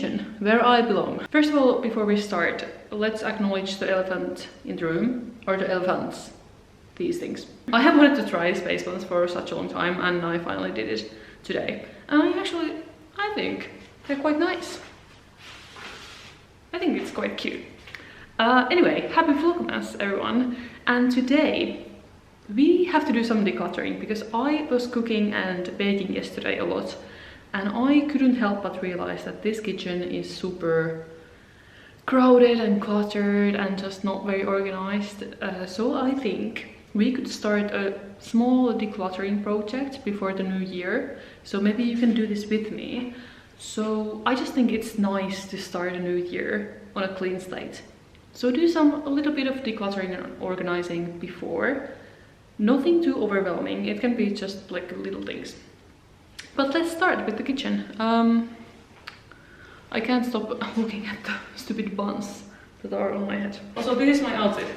kitchen, where I belong. First of all, before we start, let's acknowledge the elephant in the room, or the elephants, these things. I have wanted to try space buns for such a long time, and I finally did it today. And I think they're quite nice. I think it's quite cute. Anyway, happy vlogmas everyone. And today we have to do some decluttering because I was cooking and baking yesterday a lot, and I couldn't help but realize that this kitchen is super crowded and cluttered and just not very organized. So I think we could start a small decluttering project before the new year. So maybe you can do this with me. So I just think it's nice to start a new year on a clean slate. So do a little bit of decluttering and organizing before. Nothing too overwhelming, it can be just like little things. But let's start with the kitchen. I can't stop looking at the stupid buns that are on my head. Also, this is my outfit.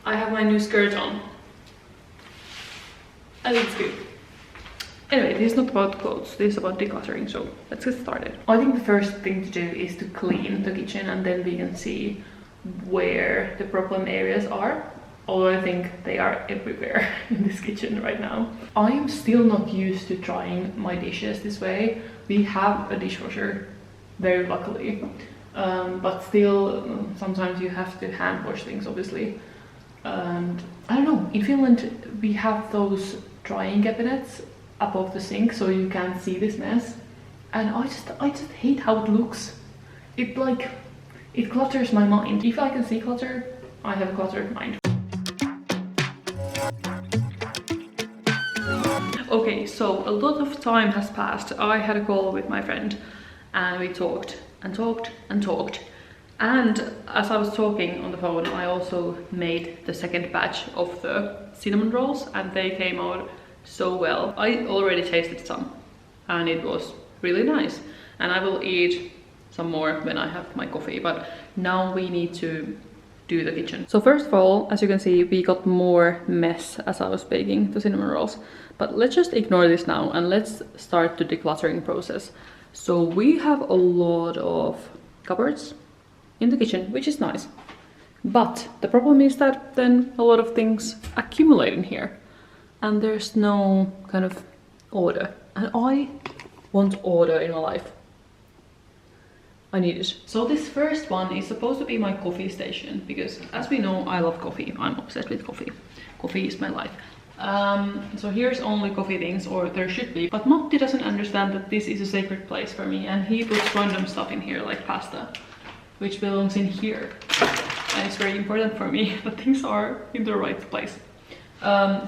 I have my new skirt on. I think it's good. Anyway, this is not about clothes, this is about decluttering, so let's get started. I think the first thing to do is to clean the kitchen, and then we can see where the problem areas are. Although I think they are everywhere in this kitchen right now. I am still not used to drying my dishes this way. We have a dishwasher, very luckily. But still, sometimes you have to hand wash things, obviously. And I don't know, in Finland we have those drying cabinets above the sink, so you can't see this mess. And I just hate how it looks. It clutters my mind. If I can see clutter, I have a cluttered mind. Okay, so a lot of time has passed. I had a call with my friend and we talked and talked and talked. And as I was talking on the phone, I also made the second batch of the cinnamon rolls, and they came out so well. I already tasted some and it was really nice. And I will eat some more when I have my coffee, but now we need to do the kitchen. So first of all, as you can see, we got more mess as I was baking the cinnamon rolls. But let's just ignore this now and let's start the decluttering process. So we have a lot of cupboards in the kitchen, which is nice. But the problem is that then a lot of things accumulate in here and there's no kind of order. And I want order in my life. I need it. So this first one is supposed to be my coffee station because, as we know, I love coffee. I'm obsessed with coffee. Coffee is my life. So here's only coffee things, or there should be. But Matti doesn't understand that this is a sacred place for me, and he puts random stuff in here like pasta, which belongs in here. And it's very important for me that things are in the right place.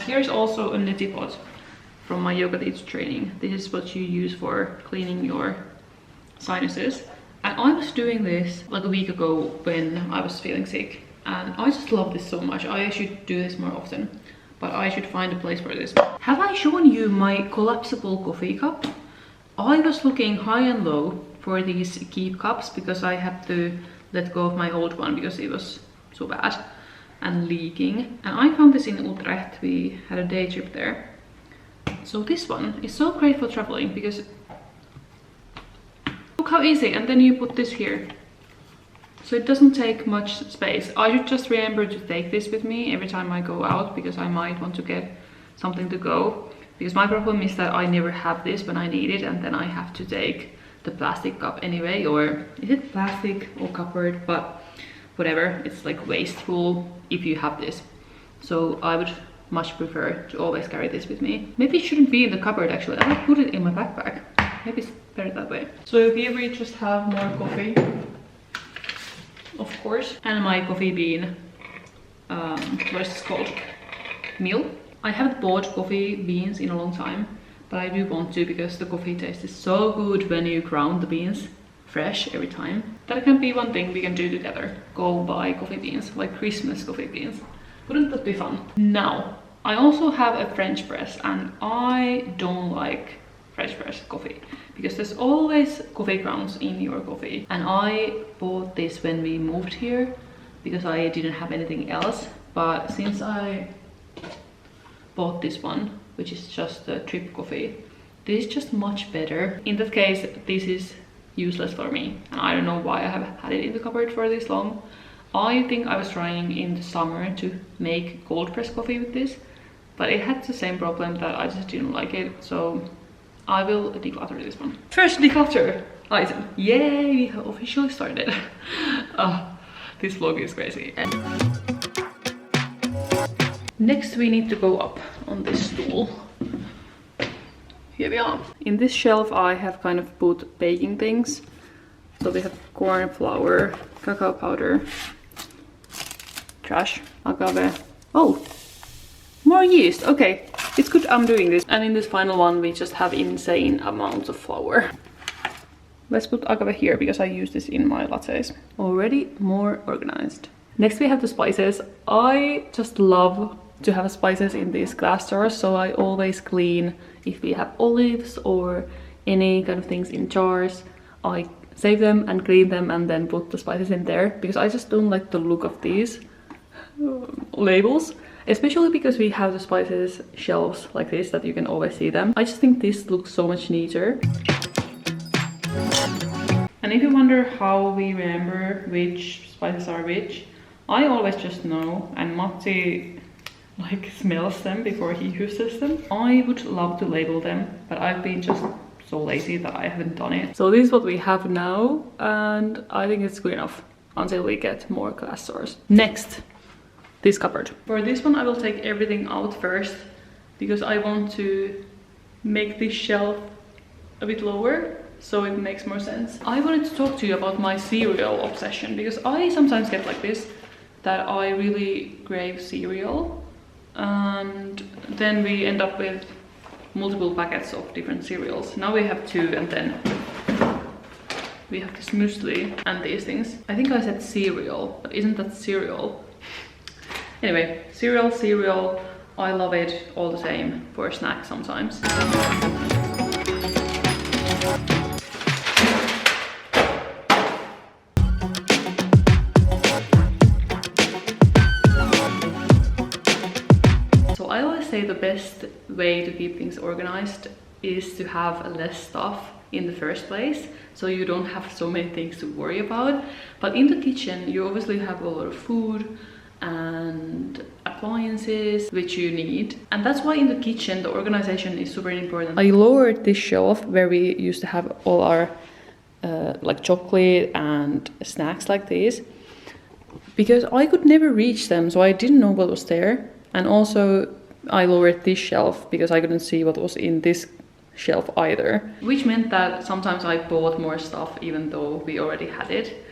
Here's also a neti pot from my yoga teacher training. This is what you use for cleaning your sinuses. And I was doing this like a week ago when I was feeling sick, and I just love this so much. I should do this more often, but I should find a place for this. Have I shown you my collapsible coffee cup? I was looking high and low for these keep cups because I had to let go of my old one because it was so bad and leaking. And I found this in Utrecht. We had a day trip there. So this one is so great for traveling because look how easy, and then you put this here. So it doesn't take much space. I should just remember to take this with me every time I go out because I might want to get something to go. Because my problem is that I never have this when I need it, and then I have to take the plastic cup anyway, or is it plastic or cupboard, but whatever, it's like wasteful if you have this. So I would much prefer to always carry this with me. Maybe it shouldn't be in the cupboard actually. I would put it in my backpack. Maybe it's better that way. So here we just have more coffee, of course, and my coffee bean, what is this called? Meal. I haven't bought coffee beans in a long time, but I do want to because the coffee taste is so good when you ground the beans fresh every time. That can be one thing we can do together. Go buy coffee beans, like Christmas coffee beans. Wouldn't that be fun? Now, I also have a French press, and I don't like French press coffee because there's always coffee grounds in your coffee. And I bought this when we moved here because I didn't have anything else. But since I bought this one, which is just a drip coffee, this is just much better. In that case, this is useless for me, and I don't know why I have had it in the cupboard for this long. I think I was trying in the summer to make cold press coffee with this, but it had the same problem that I just didn't like it, so I will declutter this one. First declutter item. Yay, we have officially started. This vlog is crazy. Next we need to go up on this stool. Here we are. In this shelf I have kind of put baking things. So we have corn flour, cacao powder, trash, agave. Oh, more yeast. Okay, it's good I'm doing this. And in this final one we just have insane amounts of flour. Let's put agave here because I use this in my lattes. Already more organized. Next we have the spices. I just love to have spices in these glass jars, so I always clean if we have olives or any kind of things in jars. I save them and clean them and then put the spices in there because I just don't like the look of these labels, especially because we have the spices shelves like this that you can always see them. I just think this looks so much neater. And if you wonder how we remember which spices are which, I always just know, and Matti like smells them before he uses them. I would love to label them, but I've been just so lazy that I haven't done it. So this is what we have now, and I think it's good enough until we get more glass jars. Next, this cupboard. For this one I will take everything out first because I want to make this shelf a bit lower so it makes more sense. I wanted to talk to you about my cereal obsession because I sometimes get like this, that I really crave cereal and then we end up with multiple packets of different cereals. Now we have 2 and then we have this muesli and these things. I think I said cereal, but isn't that cereal? Anyway, cereal, I love it all the same for a snack sometimes. Say the best way to keep things organized is to have less stuff in the first place, so you don't have so many things to worry about. But in the kitchen you obviously have a lot of food and appliances which you need, and that's why in the kitchen the organization is super important. I lowered this shelf where we used to have all our like chocolate and snacks like this because I could never reach them, so I didn't know what was there. And also I lowered this shelf because I couldn't see what was in this shelf either. Which meant that sometimes I bought more stuff even though we already had it.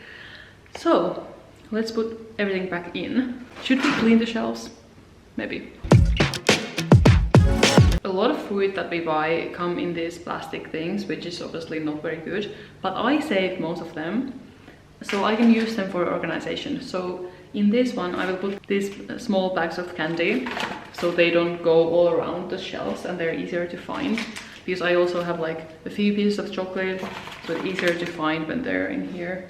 So let's put everything back in. Should we clean the shelves? Maybe. A lot of food that we buy come in these plastic things, which is obviously not very good, but I save most of them so I can use them for organization. So in this one I will put these small bags of candy so they don't go all around the shelves and they're easier to find, because I also have like a few pieces of chocolate, so it's easier to find when they're in here.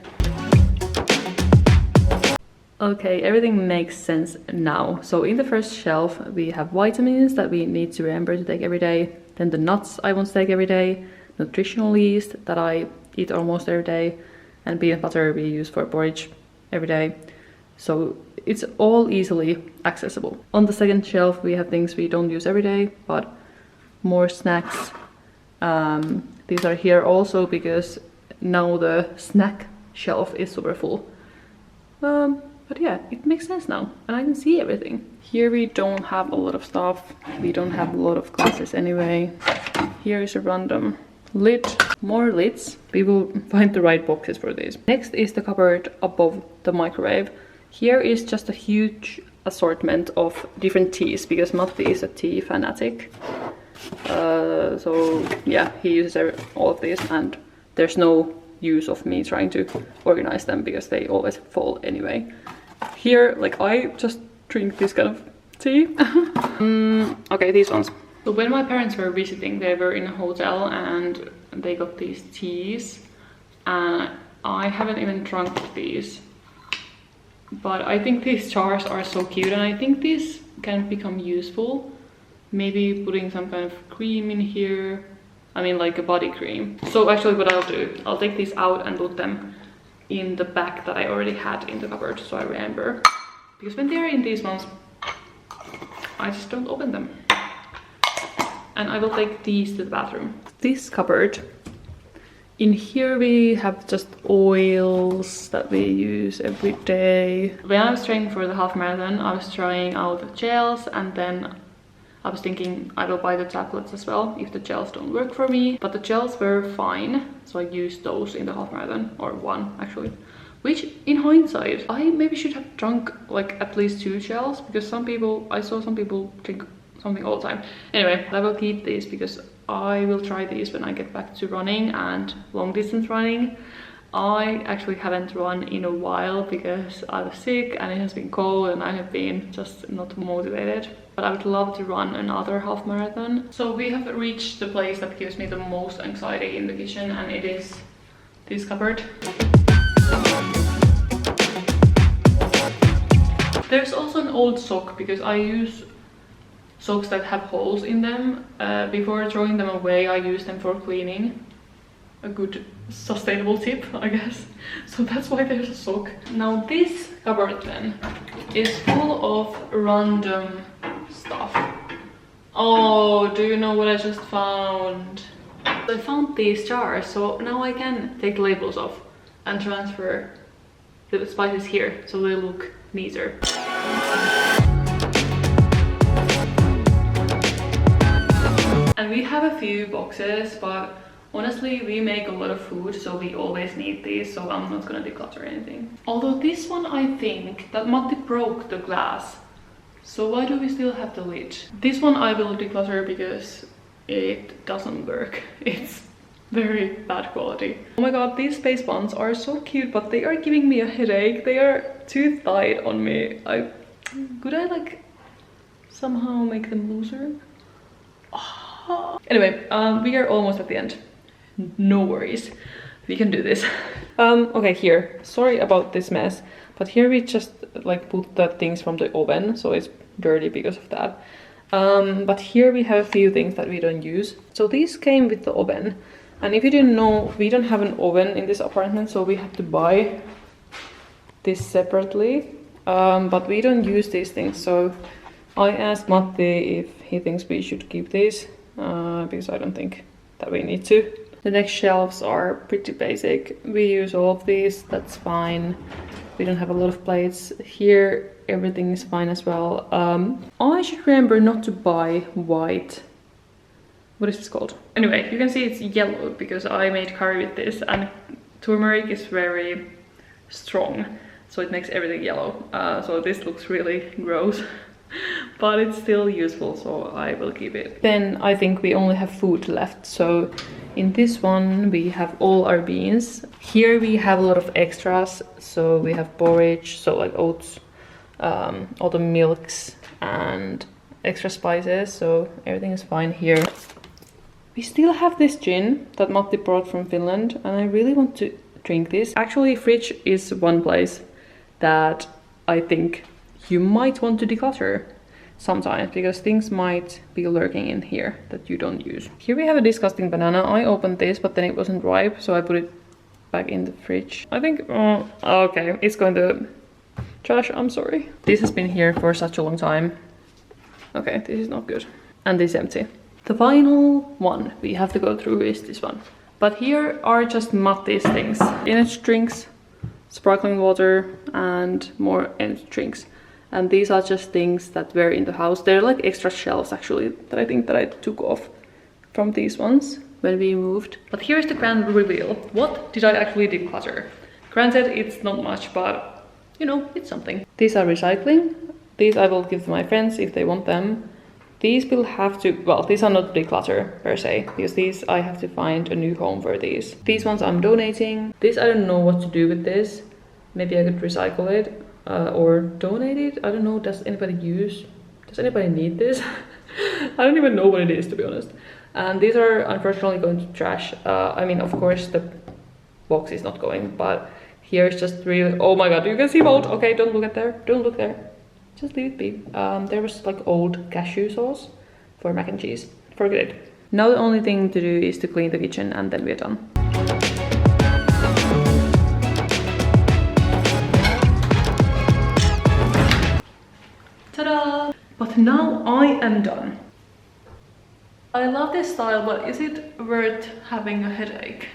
Okay, everything makes sense now. So in the first shelf we have vitamins that we need to remember to take every day, then the nuts I want to take every day, nutritional yeast that I eat almost every day, and peanut butter we use for porridge every day. So it's all easily accessible. On the second shelf we have things we don't use every day, but more snacks. These are here also because now the snack shelf is super full. But yeah, it makes sense now and I can see everything. Here we don't have a lot of stuff. We don't have a lot of glasses anyway. Here is a random lid, more lids. We will find the right boxes for these. Next is the cupboard above the microwave. Here is just a huge assortment of different teas because Matti is a tea fanatic. So yeah, he uses all of these and there's no use of me trying to organize them because they always fall anyway. Here, like, I just drink this kind of tea. Okay, these ones. So when my parents were visiting, they were in a hotel and they got these teas and I haven't even drunk these. But I think these jars are so cute and I think these can become useful. Maybe putting some kind of cream in here I mean like a body cream. So actually what I'll do, I'll take these out and put them in the bag that I already had in the cupboard, so I remember. Because when they're in these ones, I just don't open them. And I will take these to the bathroom. This cupboard, in here we have just oils that we use every day. When I was training for the half marathon, I was trying out the gels, and then I was thinking I will buy the tablets as well if the gels don't work for me. But the gels were fine, so I used those in the half marathon, or one actually. Which, in hindsight, I maybe should have drunk like at least 2 gels, because I saw some people drink something all the time. Anyway, I will keep these because I will try these when I get back to running and long distance running. I actually haven't run in a while because I was sick and it has been cold and I have been just not motivated. But I would love to run another half marathon. So we have reached the place that gives me the most anxiety in the kitchen, and it is this cupboard. There's also an old sock because I use socks that have holes in them. Before throwing them away, I use them for cleaning. A good sustainable tip, I guess. So that's why there's a sock. Now this cupboard then is full of random stuff. Oh, do you know what I just found? I found these jars, so now I can take the labels off and transfer the spices here so they look neater. And we have a few boxes, but honestly we make a lot of food, so we always need these, so I'm not gonna declutter anything. Although this one, I think that Matti broke the glass, so why do we still have the lid? This one I will declutter because it doesn't work. It's very bad quality. Oh my god, these space buns are so cute, but they are giving me a headache. They are too tight on me. Could I like somehow make them looser? Oh. Anyway, we are almost at the end. No worries, we can do this. Okay, here, sorry about this mess, but here we just like put the things from the oven, so it's dirty because of that. But here we have a few things that we don't use. So these came with the oven, and if you didn't know, we don't have an oven in this apartment, so we have to buy this separately. But we don't use these things, so I asked Matti if he thinks we should keep these, because I don't think that we need to. The next shelves are pretty basic. We use all of these, that's fine. We don't have a lot of plates. Here everything is fine as well. I should remember not to buy white. What is this called? Anyway, you can see it's yellow because I made curry with this, and turmeric is very strong, so it makes everything yellow. So this looks really gross. But it's still useful, so I will keep it. Then I think we only have food left, so in this one we have all our beans. Here we have a lot of extras, so we have porridge, so like oats, all the milks and extra spices, so everything is fine here. We still have this gin that Matti brought from Finland, and I really want to drink this. Actually, fridge is one place that I think you might want to declutter sometimes, because things might be lurking in here that you don't use. Here we have a disgusting banana. I opened this, but then it wasn't ripe, so I put it back in the fridge. I think, okay, it's going to trash, I'm sorry. This has been here for such a long time. Okay, this is not good. And this is empty. The final one we have to go through is this one. But here are just Matti's things. Energy drinks, sparkling water, and more energy drinks. And these are just things that were in the house. They're like extra shelves actually, that I think that I took off from these ones when we moved. But here's the grand reveal. What did I actually declutter? Granted, it's not much, but you know, it's something. These are recycling. These I will give to my friends if they want them. These will have to, well, these are not declutter per se, because these I have to find a new home for these. These ones I'm donating. This I don't know what to do with this. Maybe I could recycle it. Or donate it. I don't know, does anybody need this? I don't even know what it is, to be honest. And these are unfortunately going to trash. I mean, of course the box is not going, but here's just really, oh my god, you can see mold. Okay, don't look at there, don't look there, just leave it be. There was like old cashew sauce for mac and cheese. Forget it. Now the only thing to do is to clean the kitchen and then we're done. Ta-da! But now I am done. I love this style, but is it worth having a headache?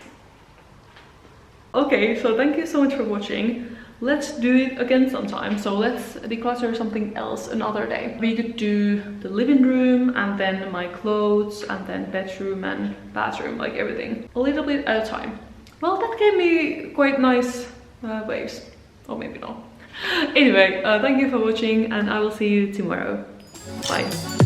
Okay, so thank you so much for watching. Let's do it again sometime. So let's declutter something else another day. We could do the living room and then my clothes and then bedroom and bathroom, like everything. A little bit at a time. Well, that gave me quite nice waves. Or maybe not. Anyway, thank you for watching and I will see you tomorrow. Bye.